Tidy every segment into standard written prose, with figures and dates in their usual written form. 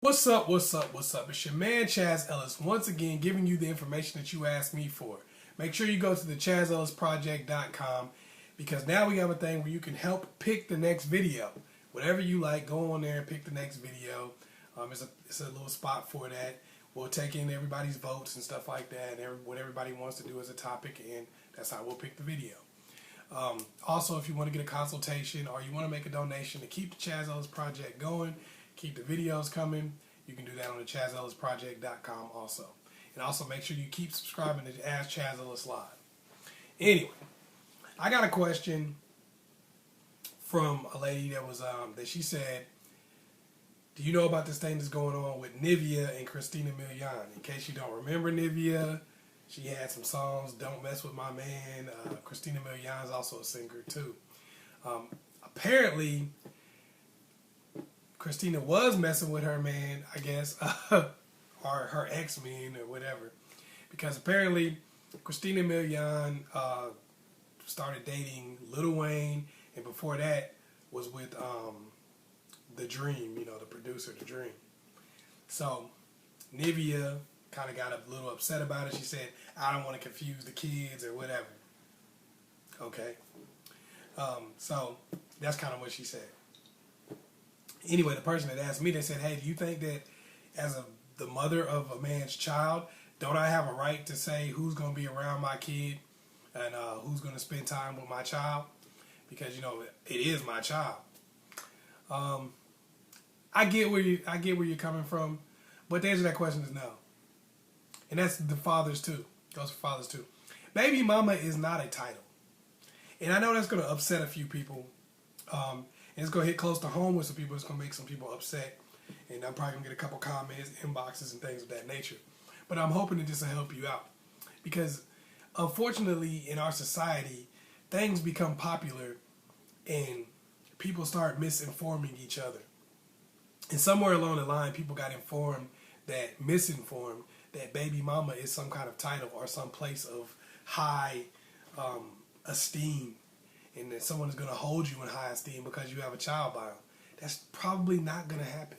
What's up, what's up, what's up? It's your man Chazz Ellis once again giving you the information that you asked me for. Make sure you go to the ChazzEllisProject.com because now we have a thing where you can help pick the next video. Whatever you like, go on there and pick the next video. It's a little spot for that. We'll take in everybody's votes and stuff like that, and what everybody wants to do as a topic, and that's how we'll pick the video. Also, if you want to get a consultation or you want to make a donation to keep the Chazz Ellis Project going, keep the videos coming, you can do that on the ChazzEllisProject.com also. And also make sure you keep subscribing to Ask Chazz Ellis Live. Anyway, I got a question from a lady that she said, do you know about this thing that's going on with Nivea and Christina Milian? In case you don't remember Nivea, she had some songs, Don't Mess With My Man. Christina Milian is also a singer too. Apparently, Christina was messing with her man, I guess, or her ex-man or whatever. Because apparently, Christina Milian started dating Lil Wayne, and before that was with The Dream, the producer, The Dream. So, Nivea kind of got a little upset about it. She said, I don't want to confuse the kids or whatever. Okay. So, that's kind of what she said. Anyway, the person that asked me, they said, hey, do you think that as the mother of a man's child, don't I have a right to say who's going to be around my kid and who's going to spend time with my child? Because, it is my child. I get where you're coming from, but the answer to that question is no. And that's the fathers too. Goes for fathers too. Baby mama is not a title. And I know that's going to upset a few people. And it's going to hit close to home with some people. It's going to make some people upset. And I'm probably going to get a couple comments, inboxes, and things of that nature. But I'm hoping that this will help you out. Because, unfortunately, in our society, things become popular and people start misinforming each other. And somewhere along the line, people got misinformed, that baby mama is some kind of title or some place of high esteem. And that someone is going to hold you in high esteem because you have a child by them. That's probably not going to happen.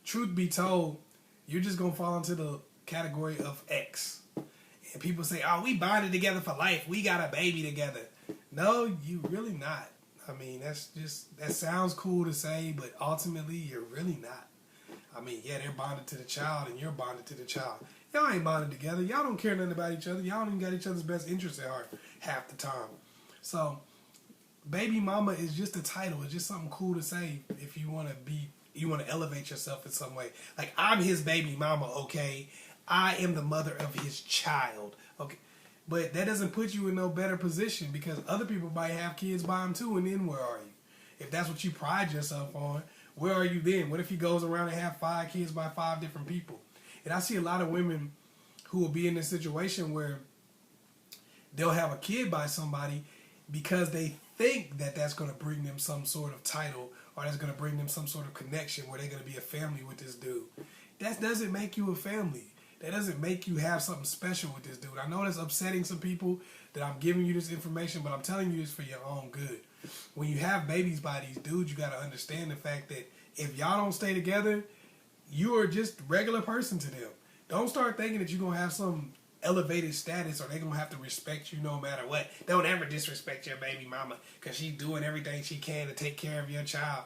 Truth be told, you're just going to fall into the category of X. And people say, oh, we bonded together for life. We got a baby together. No, you really not. I mean, that sounds cool to say, but ultimately, you're really not. I mean, yeah, they're bonded to the child and you're bonded to the child. Y'all ain't bonded together. Y'all don't care nothing about each other. Y'all don't even got each other's best interests at heart half the time. So, baby mama is just a title. It's just something cool to say if you want to elevate yourself in some way. Like, I'm his baby mama, okay? I am the mother of his child, okay? But that doesn't put you in no better position because other people might have kids by him too, and then where are you? If that's what you pride yourself on, where are you then? What if he goes around and have 5 kids by 5 different people? And I see a lot of women who will be in this situation where they'll have a kid by somebody because they think that that's going to bring them some sort of title or that's going to bring them some sort of connection where they're going to be a family with this dude. That doesn't make you a family. That doesn't make you have something special with this dude. I know that's upsetting some people that I'm giving you this information, but I'm telling you this for your own good. When you have babies by these dudes, you got to understand the fact that if y'all don't stay together, you are just a regular person to them. Don't start thinking that you're going to have some elevated status or they're going to have to respect you no matter what. Don't ever disrespect your baby mama because she's doing everything she can to take care of your child.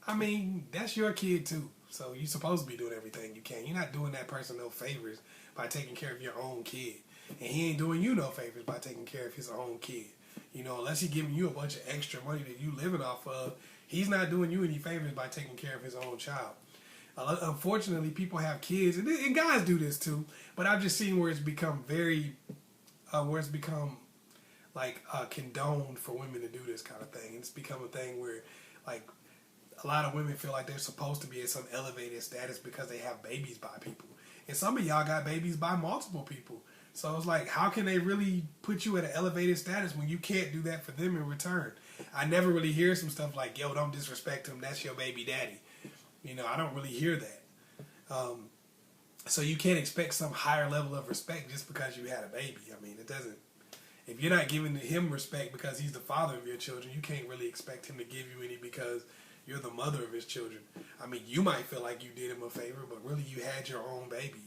I mean, that's your kid too. So you're supposed to be doing everything you can. You're not doing that person no favors by taking care of your own kid. And he ain't doing you no favors by taking care of his own kid. Unless he's giving you a bunch of extra money that you living off of, he's not doing you any favors by taking care of his own child. Unfortunately, people have kids, and guys do this too, but I've just seen where it's become condoned for women to do this kind of thing. And it's become a thing where, like, a lot of women feel like they're supposed to be at some elevated status because they have babies by people. And some of y'all got babies by multiple people. So it's like, how can they really put you at an elevated status when you can't do that for them in return? I never really hear some stuff like, yo, don't disrespect him, that's your baby daddy. I don't really hear that. So you can't expect some higher level of respect just because you had a baby. I mean, it doesn't. If you're not giving him respect because he's the father of your children, you can't really expect him to give you any because You're the mother of his children. I mean, you might feel like you did him a favor, but really you had your own baby.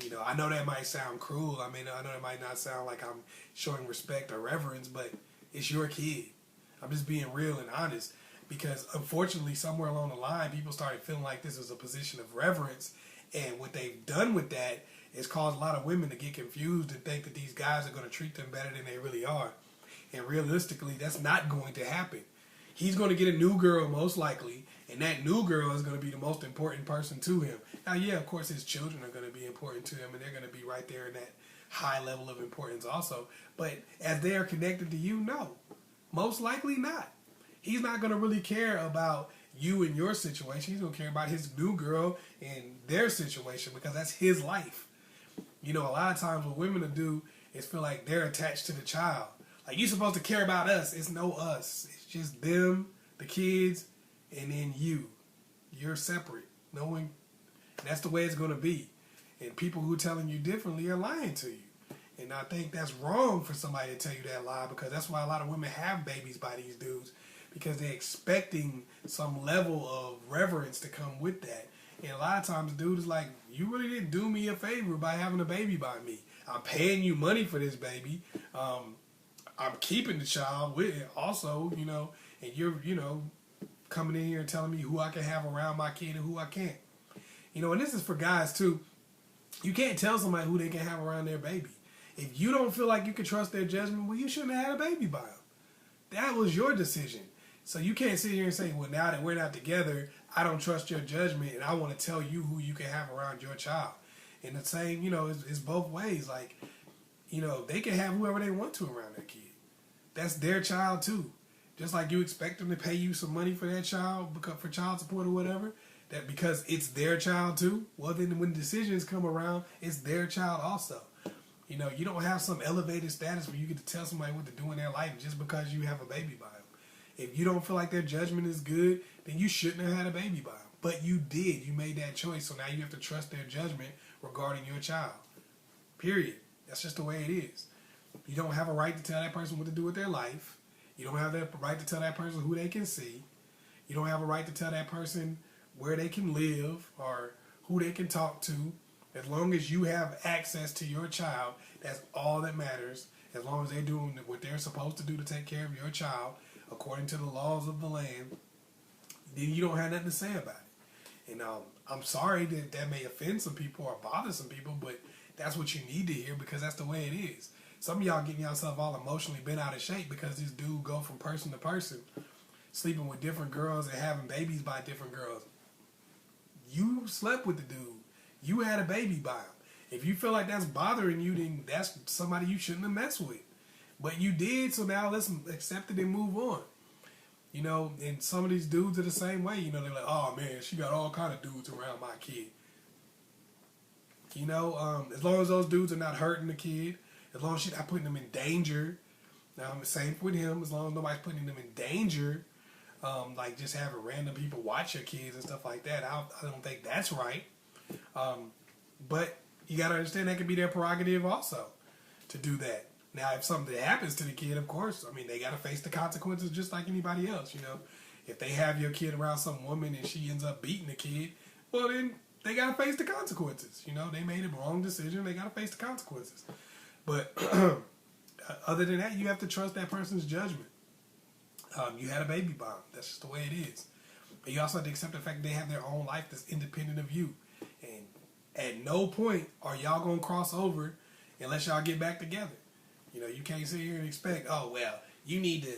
You know, I know that might sound cruel. I mean, I know that might not sound like I'm showing respect or reverence, but it's your kid. I'm just being real and honest, because unfortunately somewhere along the line people started feeling like this was a position of reverence, and what they've done with that is caused a lot of women to get confused and think that these guys are going to treat them better than they really are. And realistically, that's not going to happen. He's going to get a new girl most likely, and that new girl is going to be the most important person to him. Now, yeah, of course his children are going to be important to him, and they're going to be right there in that high level of importance also. But as they are connected to you, no. Most likely not. He's not going to really care about you and your situation. He's going to care about his new girl and their situation, because that's his life. You know, a lot of times what women will do is feel like they're attached to the child. Like, you're supposed to care about us. It's no us. It's just them, the kids, and then you. You're separate. No one. That's the way it's going to be. And people who are telling you differently are lying to you. And I think that's wrong for somebody to tell you that lie, because that's why a lot of women have babies by these dudes, because they're expecting some level of reverence to come with that. And a lot of times the dude is like, you really didn't do me a favor by having a baby by me. I'm paying you money for this baby. I'm keeping the child with it also, you know, and you're, you know, coming in here and telling me who I can have around my kid and who I can't. You know, and this is for guys too. You can't tell somebody who they can have around their baby. If you don't feel like you can trust their judgment, well, you shouldn't have had a baby by them. That was your decision. So you can't sit here and say, well, now that we're not together, I don't trust your judgment, and I want to tell you who you can have around your child. And the same, you know, it's both ways. Like, you know, they can have whoever they want to around their kid. That's their child too. Just like you expect them to pay you some money for that child, for child support or whatever, that because it's their child too, well then when decisions come around, it's their child also. You know, you don't have some elevated status where you get to tell somebody what to do in their life just because you have a baby by them. If you don't feel like their judgment is good, then you shouldn't have had a baby by them. But you did. You made that choice, so now you have to trust their judgment regarding your child. Period. That's just the way it is. You don't have a right to tell that person what to do with their life. You don't have the right to tell that person who they can see. You don't have a right to tell that person where they can live or who they can talk to. As long as you have access to your child, that's all that matters. As long as they're doing what they're supposed to do to take care of your child, according to the laws of the land, then you don't have nothing to say about it. And I'm sorry that that may offend some people or bother some people, but that's what you need to hear, because that's the way it is. Some of y'all getting yourself all emotionally bent out of shape because this dude go from person to person, sleeping with different girls and having babies by different girls. You slept with the dude. You had a baby by him. If you feel like that's bothering you, then that's somebody you shouldn't have messed with. But you did, so now let's accept it and move on. You know, and some of these dudes are the same way. You know, they're like, oh man, she got all kind of dudes around my kid. You know, as long as those dudes are not hurting the kid, as long as she's not putting them in danger. Now, I'm the same with him. As long as nobody's putting them in danger, like just having random people watch your kids and stuff like that, I don't think that's right. But you got to understand that could be their prerogative also to do that. Now, if something happens to the kid, of course, I mean, they got to face the consequences just like anybody else, you know. If they have your kid around some woman and she ends up beating the kid, well, then they got to face the consequences. You know, they made a wrong decision. They got to face the consequences. But other than that, you have to trust that person's judgment. You had a baby by them. That's just the way it is. But you also have to accept the fact that they have their own life that's independent of you. And at no point are y'all going to cross over unless y'all get back together. You know, you can't sit here and expect, oh, well, you need to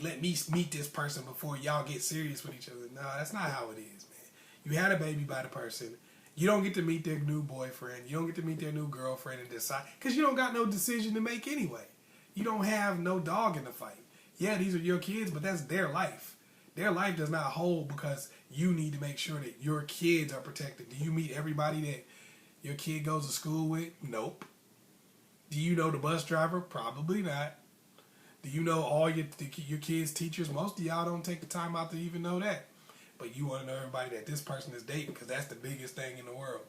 let me meet this person before y'all get serious with each other. No, that's not how it is, man. You had a baby by the person. You don't get to meet their new boyfriend. You don't get to meet their new girlfriend and decide. Because you don't got no decision to make anyway. You don't have no dog in the fight. Yeah, these are your kids, but that's their life. Their life does not hold because you need to make sure that your kids are protected. Do you meet everybody that your kid goes to school with? Nope. Do you know the bus driver? Probably not. Do you know all your kids' teachers? Most of y'all don't take the time out to even know that. But you want to know everybody that this person is dating because that's the biggest thing in the world.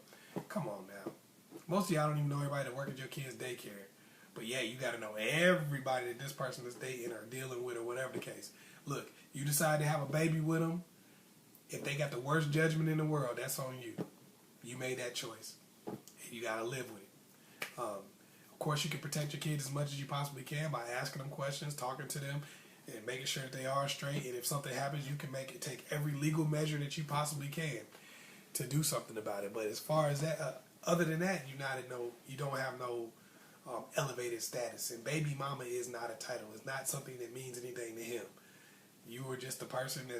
Come on now. Most of y'all don't even know everybody that work at your kid's daycare. But yeah, you got to know everybody that this person is dating or dealing with or whatever the case. Look, you decide to have a baby with them. If they got the worst judgment in the world, that's on you. You made that choice. And you got to live with it. Of course, you can protect your kids as much as you possibly can by asking them questions, talking to them, and making sure that they are straight. And if something happens, you can take every legal measure that you possibly can to do something about it. But as far as that, other than that, you don't have no elevated status. And baby mama is not a title. It's not something that means anything to him. You are just the person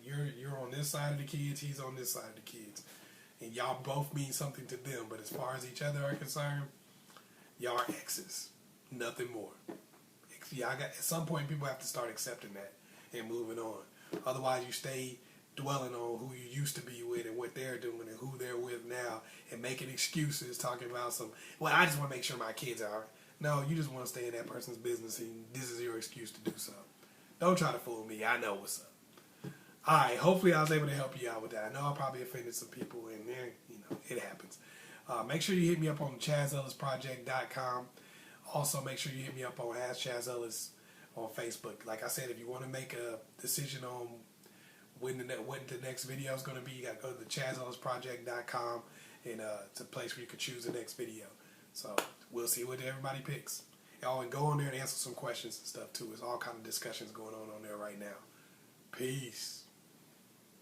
you're on this side of the kids, he's on this side of the kids. And y'all both mean something to them. But as far as each other are concerned, y'all are exes. Nothing more. At some point, people have to start accepting that and moving on. Otherwise, you stay dwelling on who you used to be with and what they're doing and who they're with now and making excuses, talking about I just want to make sure my kids are all right. No, you just want to stay in that person's business and this is your excuse to do so. Don't try to fool me. I know what's up. All right, hopefully I was able to help you out with that. I know I probably offended some people, and it happens. Make sure you hit me up on ChazzEllisProject.com. Also, make sure you hit me up on Ask Chazz Ellis on Facebook. Like I said, if you want to make a decision on when the next video is going to be, you got to go to the ChazzEllisProject.com, and it's a place where you can choose the next video. So we'll see what everybody picks. And go on there and answer some questions and stuff too. There's all kind of discussions going on there right now. Peace.